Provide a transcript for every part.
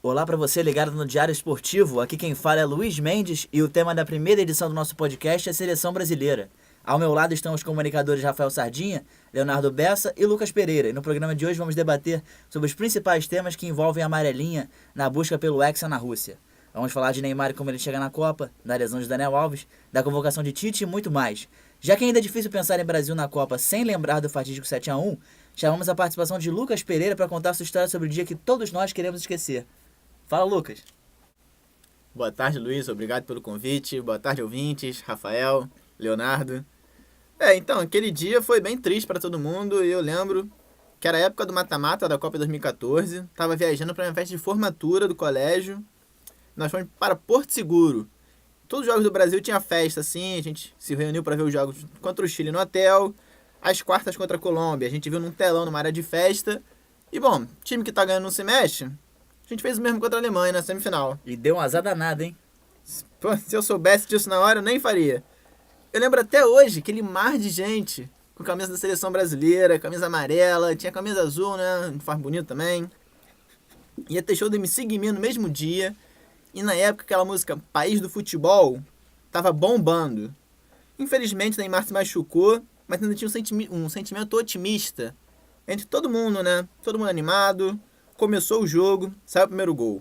Olá para você ligado no Diário Esportivo, aqui quem fala é Luiz Mendes e o tema da primeira edição do nosso podcast é Seleção Brasileira. Ao meu lado estão os comunicadores Rafael Sardinha, Leonardo Bessa e Lucas Pereira. E no programa de hoje vamos debater sobre os principais temas que envolvem a amarelinha na busca pelo Hexa na Rússia. Vamos falar de Neymar e como ele chega na Copa, da lesão de Daniel Alves, da convocação de Tite e muito mais. Já que ainda é difícil pensar em Brasil na Copa sem lembrar do fatídico 7-1, chamamos a participação de Lucas Pereira para contar sua história sobre o dia que todos nós queremos esquecer. Fala, Lucas. Boa tarde, Luiz. Obrigado pelo convite. Boa tarde, ouvintes. Rafael, Leonardo. Então, aquele dia foi bem triste para todo mundo e eu lembro que era a época do mata-mata da Copa 2014. Tava viajando para minha festa de formatura do colégio. Nós fomos para Porto Seguro. Todos os jogos do Brasil tinha festa, assim. A gente se reuniu para ver os jogos contra o Chile no hotel. As quartas contra a Colômbia. A gente viu num telão, numa área de festa. E, bom, time que tá ganhando não se mexe. A gente fez o mesmo contra a Alemanha na semifinal. E deu um azar danado, hein? Pô, se eu soubesse disso na hora, eu nem faria. Eu lembro até hoje aquele mar de gente com camisa da seleção brasileira, camisa amarela, tinha camisa azul, né? Uniforme bonito também. Ia ter show do MC Guimê no mesmo dia. E na época aquela música País do Futebol tava bombando. Infelizmente Neymar se machucou, mas ainda tinha um sentimento otimista entre todo mundo, né? Todo mundo animado. Começou o jogo, saiu o primeiro gol.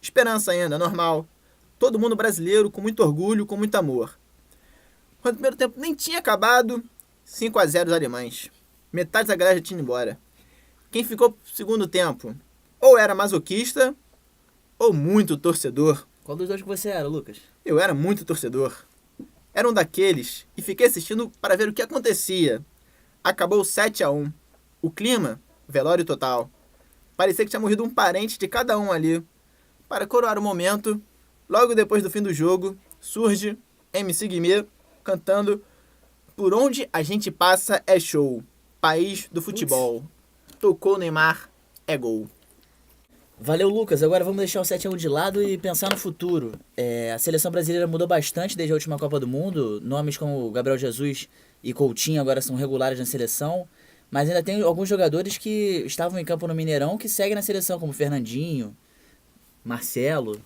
Esperança ainda, normal. Todo mundo brasileiro com muito orgulho, com muito amor. Quando o primeiro tempo nem tinha acabado, 5-0 os alemães. Metade da galera já tinha ido embora. Quem ficou pro segundo tempo ou era masoquista ou muito torcedor. Qual dos dois que você era, Lucas? Eu era muito torcedor. Era um daqueles e fiquei assistindo para ver o que acontecia. Acabou 7-1. O clima, velório total. Parecia que tinha morrido um parente de cada um ali. Para coroar o momento, logo depois do fim do jogo, surge MC Guimê cantando Por onde a gente passa é show, país do futebol. Tocou Neymar, é gol. Valeu, Lucas. Agora vamos deixar o 7-1 de lado e pensar no futuro. A seleção brasileira mudou bastante desde a última Copa do Mundo. Nomes como Gabriel Jesus e Coutinho agora são regulares na seleção. Mas ainda tem alguns jogadores que estavam em campo no Mineirão que seguem na seleção, como Fernandinho, Marcelo,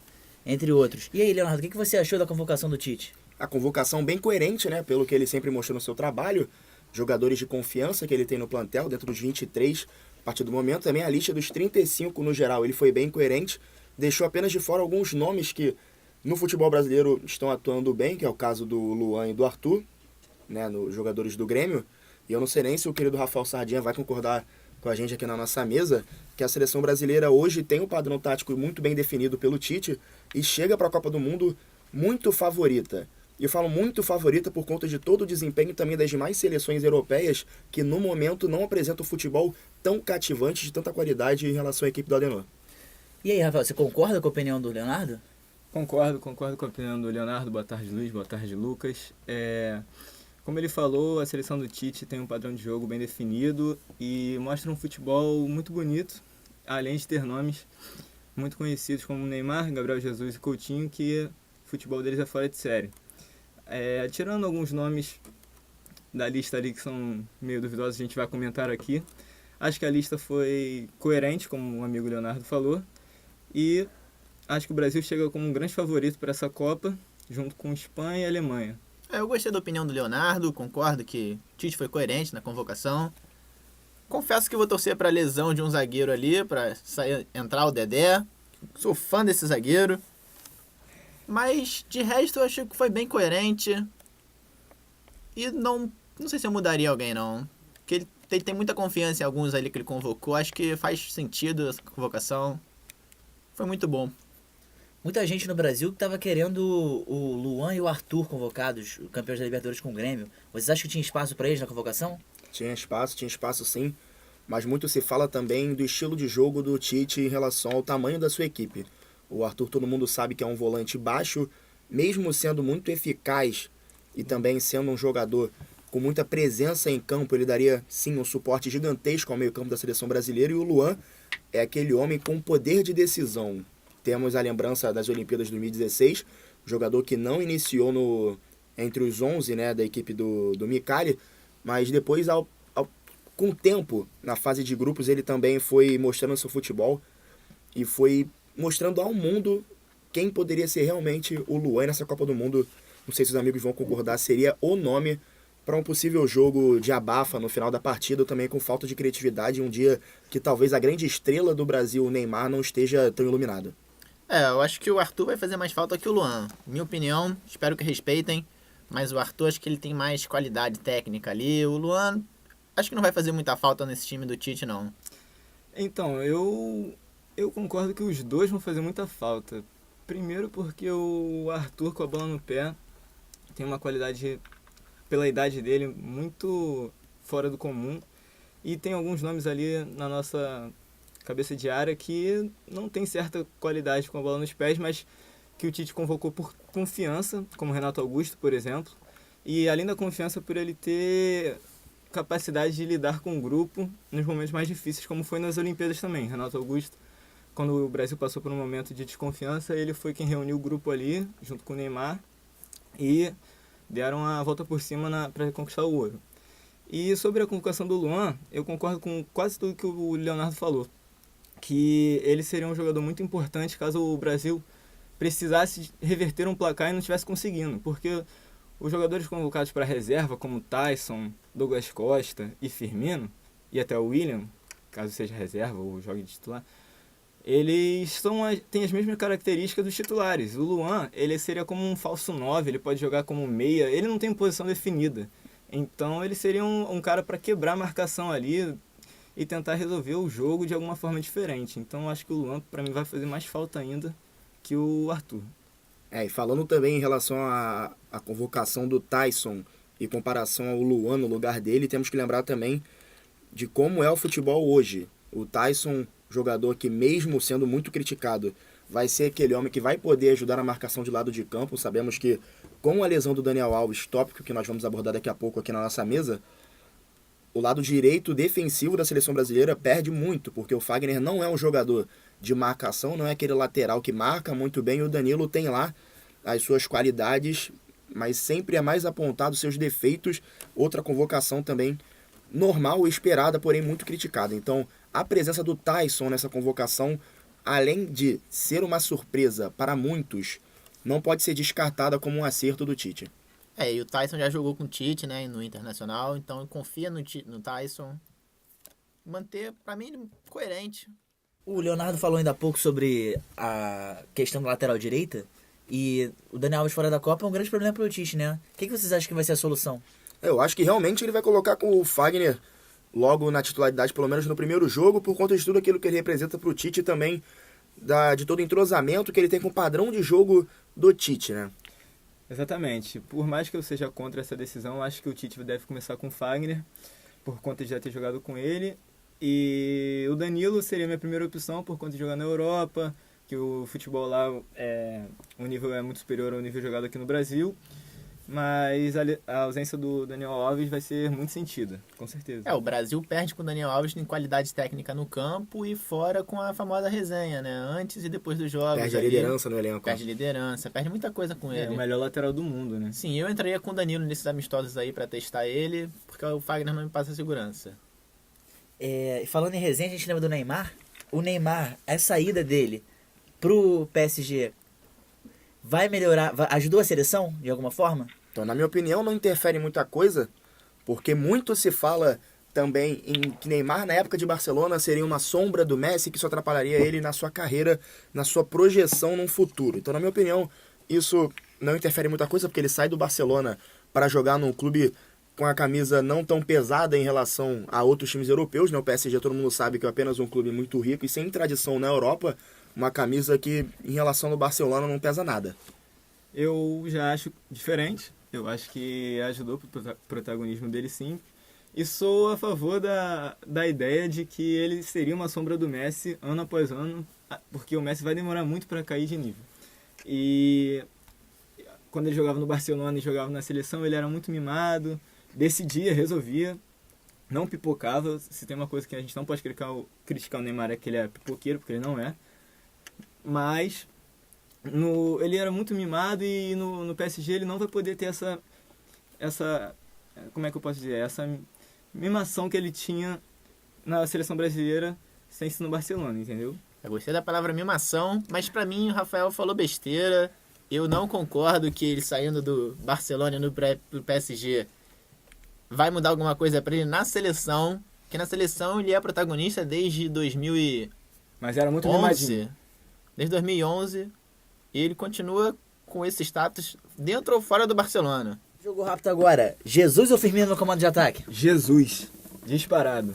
entre outros. E aí, Leonardo, o que você achou da convocação do Tite? A convocação bem coerente, né? Pelo que ele sempre mostrou no seu trabalho. Jogadores de confiança que ele tem no plantel, dentro dos 23 a partir do momento. Também a lista dos 35 no geral, ele foi bem coerente. Deixou apenas de fora alguns nomes que no futebol brasileiro estão atuando bem, que é o caso do Luan e do Arthur, né? Nos jogadores do Grêmio. E eu não sei nem se o querido Rafael Sardinha vai concordar com a gente aqui na nossa mesa, que a seleção brasileira hoje tem um padrão tático muito bem definido pelo Tite e chega para a Copa do Mundo muito favorita. E eu falo muito favorita por conta de todo o desempenho também das demais seleções europeias que no momento não apresentam futebol tão cativante, de tanta qualidade em relação à equipe do Adenor. E aí, Rafael, você concorda com a opinião do Leonardo? Concordo com a opinião do Leonardo. Boa tarde, Luiz. Boa tarde, Lucas. Como ele falou, a seleção do Tite tem um padrão de jogo bem definido e mostra um futebol muito bonito, além de ter nomes muito conhecidos como Neymar, Gabriel Jesus e Coutinho, que o futebol deles é fora de série. Tirando alguns nomes da lista ali que são meio duvidosos, a gente vai comentar aqui. Acho que a lista foi coerente, como o amigo Leonardo falou, e acho que o Brasil chega como um grande favorito para essa Copa, junto com Espanha e Alemanha. Eu gostei da opinião do Leonardo, concordo que o Tite foi coerente na convocação. Confesso que vou torcer para a lesão de um zagueiro ali, para entrar o Dedé. Sou fã desse zagueiro. Mas, de resto, eu achei que foi bem coerente. E não sei se eu mudaria alguém, não. Porque ele tem muita confiança em alguns ali que ele convocou. Acho que faz sentido essa convocação. Foi muito bom. Muita gente no Brasil que estava querendo o Luan e o Arthur convocados, campeões da Libertadores com o Grêmio. Vocês acham que tinha espaço para eles na convocação? Tinha espaço sim, mas muito se fala também do estilo de jogo do Tite em relação ao tamanho da sua equipe. O Arthur todo mundo sabe que é um volante baixo, mesmo sendo muito eficaz e também sendo um jogador com muita presença em campo, ele daria sim um suporte gigantesco ao meio campo da seleção brasileira, e o Luan é aquele homem com poder de decisão. Temos a lembrança das Olimpíadas de 2016, jogador que não iniciou entre os 11, né, da equipe do Micali, mas depois, com o tempo, na fase de grupos, ele também foi mostrando seu futebol e foi mostrando ao mundo quem poderia ser realmente o Luan nessa Copa do Mundo. Não sei se os amigos vão concordar, seria o nome para um possível jogo de abafa no final da partida, também com falta de criatividade, em um dia que talvez a grande estrela do Brasil, o Neymar, não esteja tão iluminado. Eu acho que o Arthur vai fazer mais falta que o Luan. Minha opinião, espero que respeitem, mas o Arthur acho que ele tem mais qualidade técnica ali. O Luan, acho que não vai fazer muita falta nesse time do Tite, não. Então, eu concordo que os dois vão fazer muita falta. Primeiro porque o Arthur com a bola no pé tem uma qualidade, pela idade dele, muito fora do comum. E tem alguns nomes ali na nossa cabeça de área que não tem certa qualidade com a bola nos pés, mas que o Tite convocou por confiança, como Renato Augusto, por exemplo. E além da confiança, por ele ter capacidade de lidar com o grupo nos momentos mais difíceis, como foi nas Olimpíadas também. Renato Augusto, quando o Brasil passou por um momento de desconfiança, ele foi quem reuniu o grupo ali, junto com o Neymar, e deram a volta por cima para conquistar o ouro. E sobre a convocação do Luan, eu concordo com quase tudo que o Leonardo falou, que ele seria um jogador muito importante caso o Brasil precisasse reverter um placar e não estivesse conseguindo, porque os jogadores convocados para a reserva, como Tyson, Douglas Costa e Firmino, e até o William, caso seja reserva ou jogue de titular, eles têm as mesmas características dos titulares. O Luan, ele seria como um falso 9, ele pode jogar como meia, ele não tem posição definida. Então ele seria um cara para quebrar a marcação ali e tentar resolver o jogo de alguma forma diferente. Então acho que o Luan, para mim, vai fazer mais falta ainda que o Arthur. E falando também em relação à convocação do Tyson e comparação ao Luan no lugar dele, temos que lembrar também de como é o futebol hoje. O Tyson, jogador que mesmo sendo muito criticado, vai ser aquele homem que vai poder ajudar na marcação de lado de campo. Sabemos que com a lesão do Daniel Alves, tópico que nós vamos abordar daqui a pouco aqui na nossa mesa, o lado direito defensivo da seleção brasileira perde muito, porque o Fagner não é um jogador de marcação, não é aquele lateral que marca muito bem, e o Danilo tem lá as suas qualidades, mas sempre é mais apontado seus defeitos. Outra convocação também normal e esperada, porém muito criticada. Então, a presença do Tyson nessa convocação, além de ser uma surpresa para muitos, não pode ser descartada como um acerto do Tite. E o Tyson já jogou com o Tite, né, no Internacional, então confia no Tyson. Manter, pra mim, ele é coerente. O Leonardo falou ainda há pouco sobre a questão da lateral direita, e o Daniel Alves fora da Copa é um grande problema para o Tite, né? O que vocês acham que vai ser a solução? Eu acho que realmente ele vai colocar com o Fagner logo na titularidade, pelo menos no primeiro jogo, por conta de tudo aquilo que ele representa para o Tite e também de todo o entrosamento que ele tem com o padrão de jogo do Tite, né? Exatamente. Por mais que eu seja contra essa decisão, acho que o Tite deve começar com o Fagner, por conta de já ter jogado com ele. E o Danilo seria a minha primeira opção, por conta de jogar na Europa, que o futebol lá, o nível é muito superior ao nível jogado aqui no Brasil. Mas a ausência do Daniel Alves vai ser muito sentida, com certeza. O Brasil perde com o Daniel Alves em qualidade técnica no campo e fora com a famosa resenha, né? Antes e depois dos jogos. Perde a liderança no elenco. Perde liderança, perde muita coisa com ele. É o melhor lateral do mundo, né? Sim, eu entraria com o Danilo nesses amistosos aí pra testar ele, porque o Fagner não me passa segurança. Falando em resenha, a gente lembra do Neymar. O Neymar, a saída dele pro PSG vai melhorar, ajudou a seleção de alguma forma? Então, na minha opinião, não interfere em muita coisa, porque muito se fala também em que Neymar, na época de Barcelona, seria uma sombra do Messi, que só atrapalharia ele na sua carreira, na sua projeção no futuro. Então, na minha opinião, isso não interfere em muita coisa, porque ele sai do Barcelona para jogar num clube com a camisa não tão pesada em relação a outros times europeus, né? O PSG, todo mundo sabe que é apenas um clube muito rico e sem tradição na Europa, uma camisa que, em relação ao Barcelona, não pesa nada. Eu já acho diferente. Eu acho que ajudou pro protagonismo dele, sim. E sou a favor da ideia de que ele seria uma sombra do Messi ano após ano, porque o Messi vai demorar muito para cair de nível. E quando ele jogava no Barcelona e jogava na seleção, ele era muito mimado, decidia, resolvia, não pipocava. Se tem uma coisa que a gente não pode criticar o Neymar é que ele é pipoqueiro, porque ele não é. Mas ele era muito mimado e no PSG ele não vai poder ter essa como é que eu posso dizer, essa mimação que ele tinha na seleção brasileira sem ser no Barcelona, entendeu? Eu gostei da palavra mimação, mas pra mim o Rafael falou besteira. Eu não concordo que ele saindo do Barcelona no pro PSG vai mudar alguma coisa pra ele na seleção. Que na seleção ele é protagonista desde 2011. Mas era muito mimadinho. Desde 2011. E ele continua com esse status dentro ou fora do Barcelona. Jogo rápido agora. Jesus ou Firmino no comando de ataque? Jesus, disparado.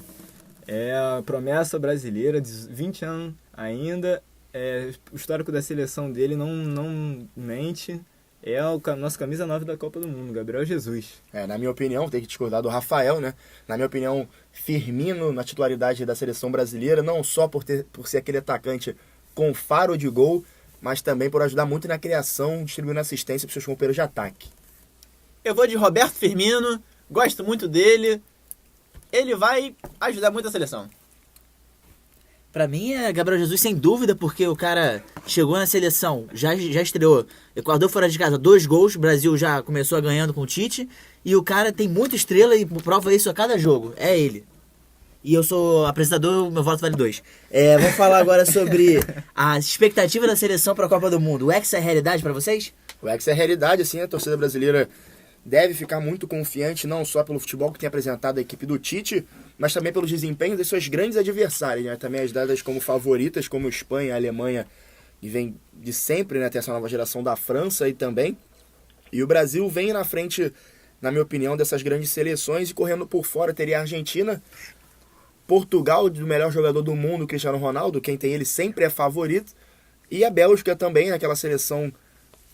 É a promessa brasileira, de 20 anos ainda. O histórico da seleção dele não mente. É a nossa camisa 9 da Copa do Mundo, Gabriel Jesus. Na minha opinião, tem que discordar do Rafael, né? Na minha opinião, Firmino na titularidade da seleção brasileira, não só por ser aquele atacante com faro de gol, mas também por ajudar muito na criação, distribuindo assistência para os seus companheiros de ataque. Eu vou de Roberto Firmino, gosto muito dele. Ele vai ajudar muito a seleção. Pra mim é Gabriel Jesus sem dúvida, porque o cara chegou na seleção, já estreou. Equador fora de casa, 2 gols, o Brasil já começou ganhando com o Tite. E o cara tem muita estrela e prova isso a cada jogo, é ele. E eu sou apresentador, meu voto vale 2. Vamos falar agora sobre a expectativa da seleção para a Copa do Mundo. O Hexa é realidade para vocês? O Hexa é realidade, assim, a torcida brasileira deve ficar muito confiante, não só pelo futebol que tem apresentado a equipe do Tite, mas também pelos desempenhos de suas grandes adversárias, né? Também as dadas como favoritas, como Espanha, Alemanha, e vem de sempre, né? Tem essa nova geração da França e também. E o Brasil vem na frente, na minha opinião, dessas grandes seleções, e correndo por fora teria a Argentina, Portugal, do melhor jogador do mundo, Cristiano Ronaldo, quem tem ele sempre é favorito, e a Bélgica também, aquela seleção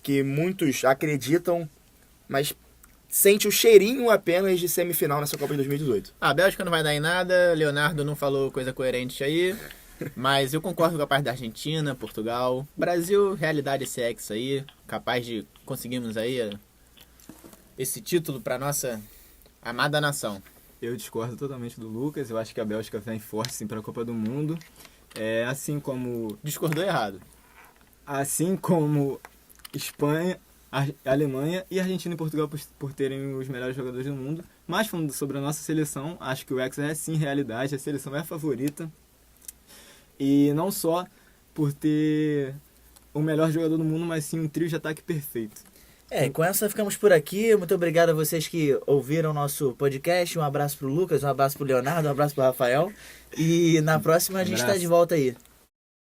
que muitos acreditam, mas sente o cheirinho apenas de semifinal nessa Copa de 2018. A Bélgica não vai dar em nada, Leonardo não falou coisa coerente aí, mas eu concordo com a parte da Argentina, Portugal. Brasil, realidade esse ex aí, capaz de conseguirmos aí esse título para nossa amada nação. Eu discordo totalmente do Lucas, eu acho que a Bélgica vem forte sim para a Copa do Mundo. Assim como... Discordou errado. Assim como Espanha, Alemanha e Argentina e Portugal por terem os melhores jogadores do mundo. Mas falando sobre a nossa seleção, acho que o Hexa é sim realidade, a seleção é a favorita. E não só por ter o melhor jogador do mundo, mas sim um trio de ataque perfeito. Com essa ficamos por aqui. Muito obrigado a vocês que ouviram o nosso podcast. Um abraço pro Lucas, um abraço pro Leonardo, um abraço pro Rafael. E na próxima a gente tá de volta aí.